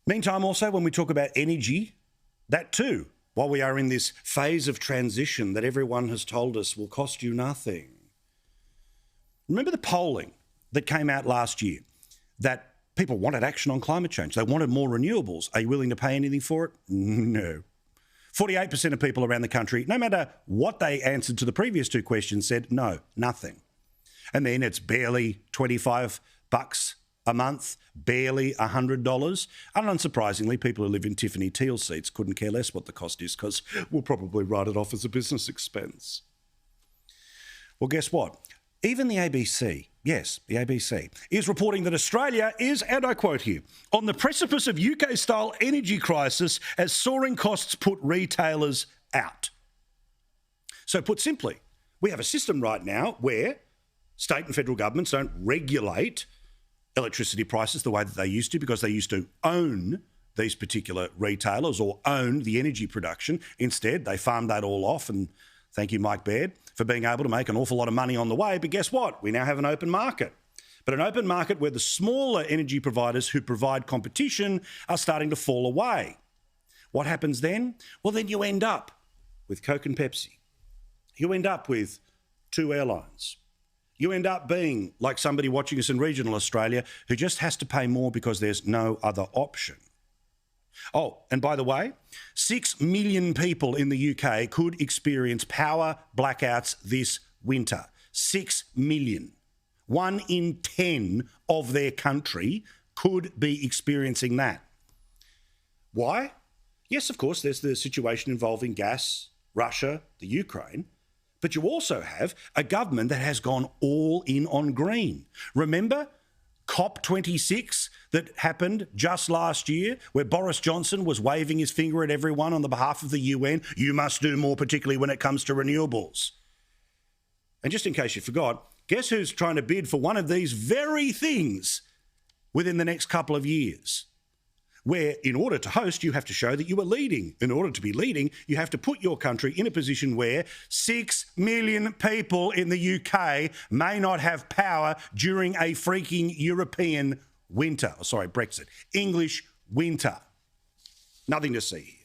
Meantime, also, when we talk about energy, that too, while we are in this phase of transition that everyone has told us will cost you nothing. Remember the polling that came out last year that people wanted action on climate change. They wanted more renewables. Are you willing to pay anything for it? No. 48% of people around the country, no matter what they answered to the previous two questions, said no, nothing. And then it's barely $25 a month, barely $100. And unsurprisingly, people who live in Tiffany Teal seats couldn't care less what the cost is because we'll probably write it off as a business expense. Well, guess what? Even the ABC, yes, the ABC, is reporting that Australia is, and I quote here, on the precipice of UK-style energy crisis as soaring costs put retailers out. So put simply, we have a system right now where state and federal governments don't regulate electricity prices the way that they used to because they used to own these particular retailers or own the energy production. Instead, they farmed that all off, and thank you, Mike Baird, for being able to make an awful lot of money on the way. But guess what? We now have an open market. But an open market where the smaller energy providers who provide competition are starting to fall away. What happens then? Well, then you end up with Coke and Pepsi. You end up with two airlines. You end up being like somebody watching us in regional Australia who just has to pay more because there's no other option. Oh, and by the way, 6 million people in the UK could experience power blackouts this winter. 6 million. 1 in 10 of their country could be experiencing that. Why? Yes, of course, there's the situation involving gas, Russia, the Ukraine. But you also have a government that has gone all in on green. Remember COP26 that happened just last year where Boris Johnson was waving his finger at everyone on the behalf of the UN. You must do more, particularly when it comes to renewables. And just in case you forgot, guess who's trying to bid for one of these very things within the next couple of years? Where in order to host, you have to show that you are leading. In order to be leading, you have to put your country in a position where 6 million people in the UK may not have power during a freaking European winter. Brexit. English winter. Nothing to see here.